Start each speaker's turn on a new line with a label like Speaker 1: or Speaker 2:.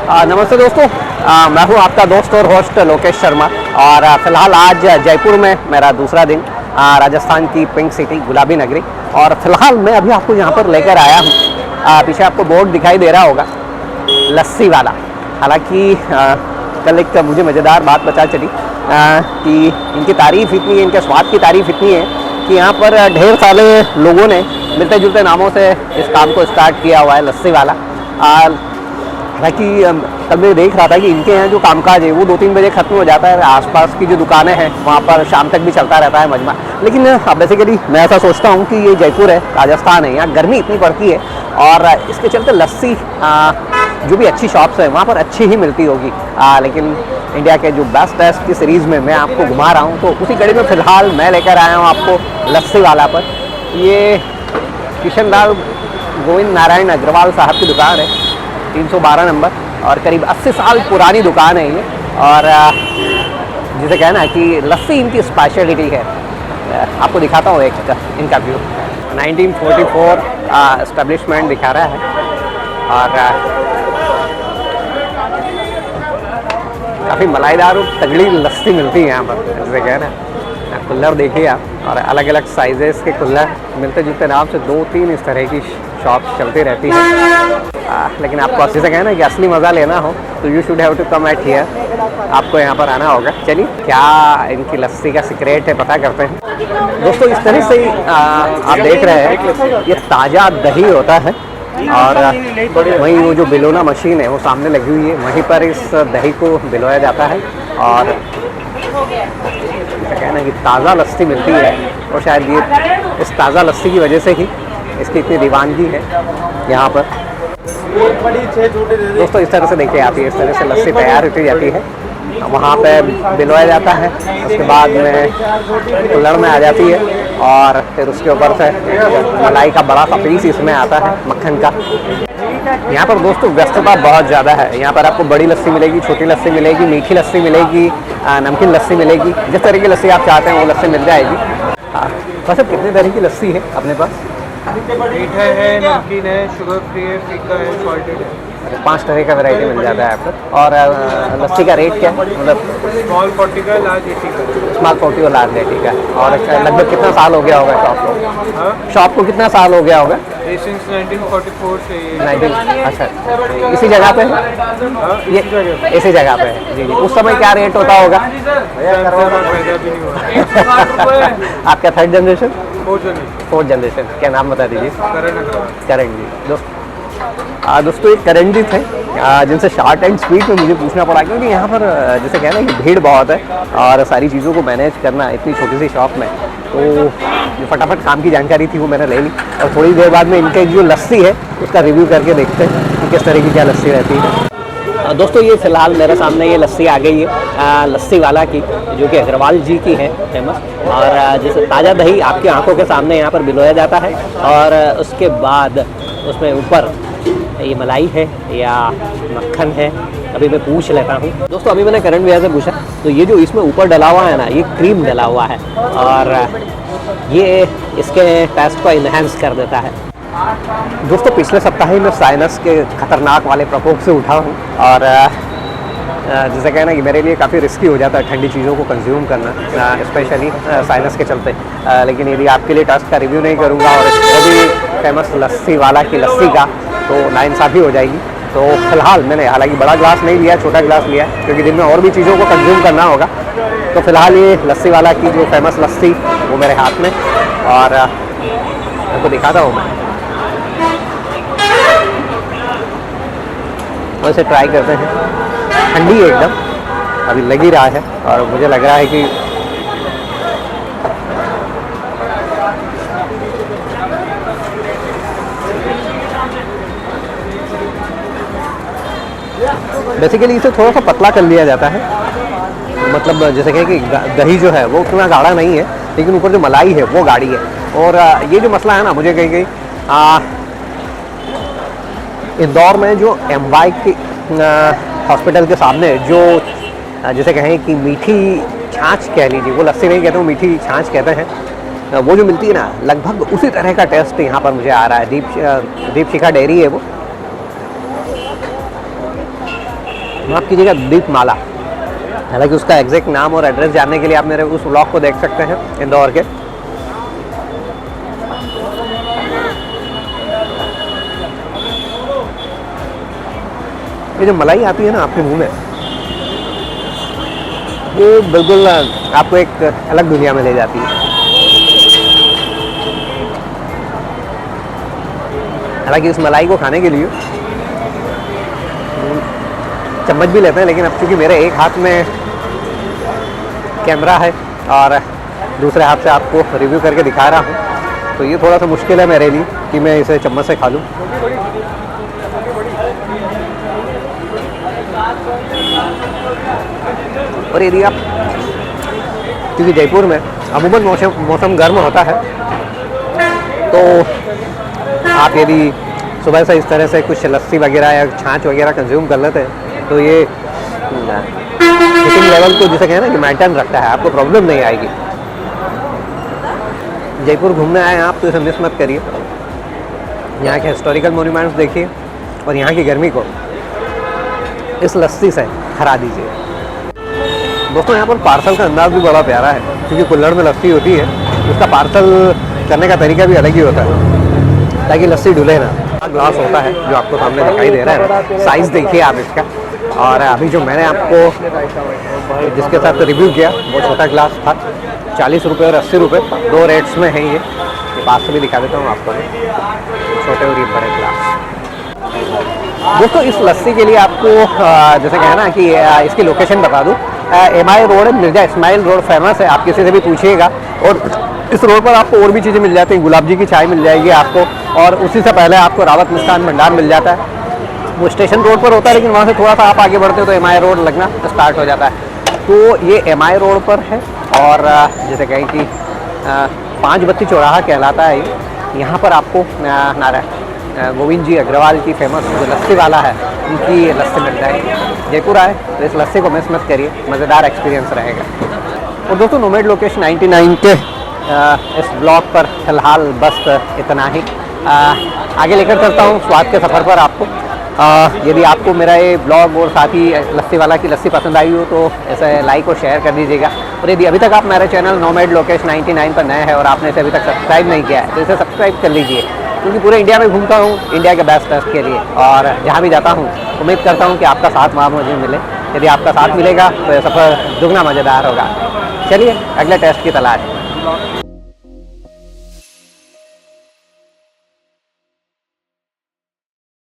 Speaker 1: नमस्ते दोस्तों, मैं हूं आपका दोस्त और होस्ट लोकेश शर्मा। और फ़िलहाल आज जयपुर में मेरा दूसरा दिन, राजस्थान की पिंक सिटी गुलाबी नगरी। और फ़िलहाल मैं अभी आपको यहां पर लेकर आया हूं। पीछे आपको बोर्ड दिखाई दे रहा होगा, लस्सी वाला। हालांकि कल एक मुझे मज़ेदार बात पता चली कि इनकी तारीफ़ इतनी है, इनके स्वाद की तारीफ़ इतनी है कि यहाँ पर ढेर सारे लोगों ने मिलते जुलते नामों से इस काम को स्टार्ट किया हुआ है, लस्सी वाला। हालांकि कल मैं देख रहा था कि इनके यहाँ जो कामकाज है वो 2-3 बजे ख़त्म हो जाता है। आसपास की जो दुकानें हैं वहाँ पर शाम तक भी चलता रहता है मजमा। लेकिन बेसिकली मैं ऐसा सोचता हूँ कि ये जयपुर है, राजस्थान है, यहाँ गर्मी इतनी पड़ती है और इसके चलते लस्सी जो भी अच्छी शॉप्स है वहाँ पर अच्छी ही मिलती होगी। लेकिन इंडिया के जो बेस्ट टेस्ट की सीरीज़ में मैं आपको घुमा रहा हूँ, तो उसी कड़ी में फ़िलहाल मैं लेकर आया हूँ आपको लस्सी वाला पर। ये किशन लाल गोविंद नारायण अग्रवाल साहब की दुकान है, 312 नंबर, और करीब 80 साल पुरानी दुकान है ये। और जिसे कहना है कि लस्सी इनकी स्पेशलिटी है। आपको दिखाता हूँ एक इनका व्यू। 1944 एस्टेब्लिशमेंट दिखा रहा है और काफ़ी मलाईदार और तगड़ी लस्सी मिलती है यहाँ पर, जिसे कहना है। कुल्लर देखिए आप, और अलग अलग साइजेस के कुल्लर मिलते जुलते नाम से 2-3 इस तरह की शॉप चलती रहती है। लेकिन आपको अच्छे से कहना है कि असली मज़ा लेना हो तो you should have to come at here. आपको यहाँ पर आना होगा। चलिए, क्या इनकी लस्सी का सीक्रेट है पता करते हैं। दोस्तों, इस तरह से आप देख रहे हैं ये ताज़ा दही होता है और वहीं वो जो बिलोना मशीन है वो सामने लगी हुई है, वहीं पर इस दही को बिलोया जाता है और कहना है कि ताज़ा लस्सी मिलती है। और शायद ये इस ताज़ा लस्सी की वजह से ही इसकी इतनी दीवानगी है यहाँ पर। दोस्तों, इस तरह से देखिए आप, इस तरह से लस्सी तैयार होती जाती है, वहाँ पे बिलोया जाता है, उसके बाद में कुल्हड़ में आ जाती है और फिर उसके ऊपर से मलाई का बड़ा सा पीस इसमें आता है, मक्खन का। यहाँ पर दोस्तों व्यस्तता बहुत ज़्यादा है। यहाँ पर आपको बड़ी लस्सी मिलेगी, छोटी लस्सी मिलेगी, मीठी लस्सी मिलेगी, नमकीन लस्सी मिलेगी। जिस तरह की लस्सी आप चाहते हैं वो लस्सी मिल जाएगी। वैसे कितने तरह की लस्सी है अपने पास?
Speaker 2: मीठा है, नमकीन है, शुगर फ्री है, फीका है, सॉल्टेड है।
Speaker 1: 5 तरह का वैरायटी मिल जाता है आपको। और लस्सी का रेट क्या है? मतलब
Speaker 2: स्मॉल 40 का, लार्ज 80 का।
Speaker 1: स्मॉल 40 और लार्ज 80 का। और लगभग कितना साल हो गया होगा शॉप को?
Speaker 2: हाँ,
Speaker 1: शॉप को कितना साल हो गया होगा?
Speaker 2: सिंस 1944 से ये
Speaker 1: 19। अच्छा, इसी जगह पे है?
Speaker 2: हाँ,
Speaker 1: ये इसी जगह पे है। जी जी। उस समय क्या रेट होता होगा?
Speaker 2: पैदा भी नहीं हुआ।
Speaker 1: आपका 3rd जनरेशन?
Speaker 2: 4th
Speaker 1: generation. क्या नाम बता दीजिए?
Speaker 2: जनरेशन।
Speaker 1: करण जी। दोस्तों एक करण जी थे जिनसे शॉर्ट एंड स्वीट में मुझे पूछना पड़ा, क्योंकि यहाँ पर जैसे कहना है कि भीड़ बहुत है और सारी चीज़ों को मैनेज करना इतनी छोटी सी शॉप में, तो जो फटाफट काम की जानकारी थी वो मैंने ले ली। और थोड़ी देर बाद में इनके जो लस्सी है उसका रिव्यू करके देखते हैं कि किस तरह की क्या लस्सी रहती है। दोस्तों, ये फ़िलहाल मेरे सामने ये लस्सी आ गई है लस्सी वाला की, जो कि अग्रवाल जी की है फेमस। और जैसे ताज़ा दही आपकी आंखों के सामने यहाँ पर बिलोया जाता है और उसके बाद उसमें ऊपर ये मलाई है या मक्खन है, अभी मैं पूछ लेता हूँ। दोस्तों, अभी मैंने करण भैया से पूछा तो ये जो इसमें ऊपर डला हुआ है ना, ये क्रीम डला हुआ है और ये इसके टेस्ट को इन्हेंस कर देता है। दोस्तों, पिछले सप्ताह ही मैं साइनस के खतरनाक वाले प्रकोप से उठा हूँ और जैसे कहना कि मेरे लिए काफ़ी रिस्की हो जाता है ठंडी चीज़ों को कंज्यूम करना, स्पेशली साइनस के चलते। लेकिन यदि आपके लिए टेस्ट का रिव्यू नहीं करूँगा और वो भी फेमस लस्सी वाला की लस्सी का, तो नाइंसाफ़ी हो जाएगी। तो फिलहाल मैंने हालांकि बड़ा ग्लास नहीं लिया, छोटा ग्लास लिया, क्योंकि दिन में और भी चीज़ों को कंज्यूम करना होगा। तो फिलहाल ये लस्सी वाला की जो फेमस लस्सी वो मेरे हाथ में, और आपको दिखाता हूँ मैं। तो इसे ट्राई करते हैं। ठंडी है एकदम, अभी लग ही रहा है और मुझे लग रहा है कि बेसिकली इसे थोड़ा सा पतला कर लिया जाता है। मतलब जैसे कहें कि दही जो है वो उतना गाढ़ा नहीं है, लेकिन ऊपर जो मलाई है वो गाढ़ी है। और ये जो मसला है ना, मुझे कहीं इंदौर में जो MY की हॉस्पिटल के सामने जो जैसे कहें कि मीठी छाछ कह लीजिए, वो लस्सी नहीं कहते, वो मीठी छाछ कहते हैं, वो जो मिलती है ना, लगभग उसी तरह का टेस्ट यहाँ पर मुझे आ रहा है। दीप शिखा डेयरी है वो। माफ़ कीजिएगा, दीपमाला। हालांकि उसका एग्जैक्ट नाम और एड्रेस जानने के लिए आप मेरे उस व्लॉग को देख सकते हैं इंदौर के। ये जो मलाई आती है ना आपके मुंह में, ये बिल्कुल आपको एक अलग दुनिया में ले जाती है। हालांकि इस मलाई को खाने के लिए चम्मच भी लेते हैं, लेकिन अब चूँकि मेरे एक हाथ में कैमरा है और दूसरे हाथ से आपको रिव्यू करके दिखा रहा हूँ, तो ये थोड़ा सा मुश्किल है मेरे लिए कि मैं इसे चम्मच से खा लूँ। और यदि आप, क्योंकि जयपुर में अमूमन मौसम गर्म होता है, तो आप यदि सुबह से इस तरह से कुछ लस्सी वगैरह या छाछ वगैरह कंज्यूम कर लेते हैं तो ये हीटिंग लेवल को जिसे कहना कि मेंटेन रखता है, आपको प्रॉब्लम नहीं आएगी। जयपुर घूमने आए हैं आप तो इसे मिस मत करिए। यहाँ के हिस्टोरिकल मोन्यूमेंट्स देखिए और यहाँ की गर्मी को इस लस्सी से हरा दीजिए। दोस्तों, यहाँ पर पार्सल का अंदाज़ भी बड़ा प्यारा है, क्योंकि कुल्हड़ में लस्सी होती है, उसका पार्सल करने का तरीका भी अलग ही होता है ताकि लस्सी डुले ना। ग्लास होता है जो आपको सामने दिखाई दे रहा है, साइज़ देखिए आप इसका। और अभी जो मैंने आपको जिसके साथ रिव्यू किया वो छोटा ग्लास था, 40 रुपये और 80 रुपये, 2 रेट्स में है ये पास से भी दिखा देता हूँ आपको, छोटे और ये बड़े ग्लास। दोस्तों, इस लस्सी के लिए आपको जैसे कहना कि इसकी लोकेशन बता दूँ, MI road, Mirza Ismail road famous है, आप किसी से भी पूछिएगा। और इस रोड पर आपको और भी चीज़ें मिल जाती हैं, गुलाब जी की चाय मिल जाएगी आपको, और उसी से पहले आपको रावत मिष्ठान भंडार मिल जाता है। वो स्टेशन रोड पर होता है, लेकिन वहाँ से थोड़ा सा आप आगे बढ़ते हो तो MI रोड लगना स्टार्ट हो जाता है। तो ये MI रोड पर है और जैसे कहें कि 5 बत्ती चौराहा कहलाता है ये। यहाँ पर आपको गोविंद जी अग्रवाल की फेमस जो लस्सी वाला है, उनकी लस्सी मिल जाएगी। जयपुर आए तो इस लस्सी को मिस मत करिए, मज़ेदार एक्सपीरियंस रहेगा। और दोस्तों, नोमैड लोकेशन 99 के इस ब्लॉग पर फ़िलहाल बस इतना ही। आगे लेकर चलता हूँ स्वाद के सफ़र पर आपको। यदि आपको मेरा ये ब्लॉग और साथ ही लस्सी वाला की लस्सी पसंद आई हो तो ऐसे लाइक और शेयर कर दीजिएगा। और यदि अभी तक आप मेरे चैनल नोमैड लोकेश 99 पर नए हैं और आपने इसे अभी तक सब्सक्राइब नहीं किया है तो इसे सब्सक्राइब कर लीजिए, क्योंकि पूरे इंडिया में घूमता हूँ इंडिया के बेस्ट टेस्ट के लिए, और जहाँ भी जाता हूँ उम्मीद करता हूँ कि आपका साथ वहाँ मुझे मिले। यदि आपका साथ मिलेगा तो यह सफ़र दुगना मज़ेदार होगा। चलिए अगले टेस्ट की तलाश।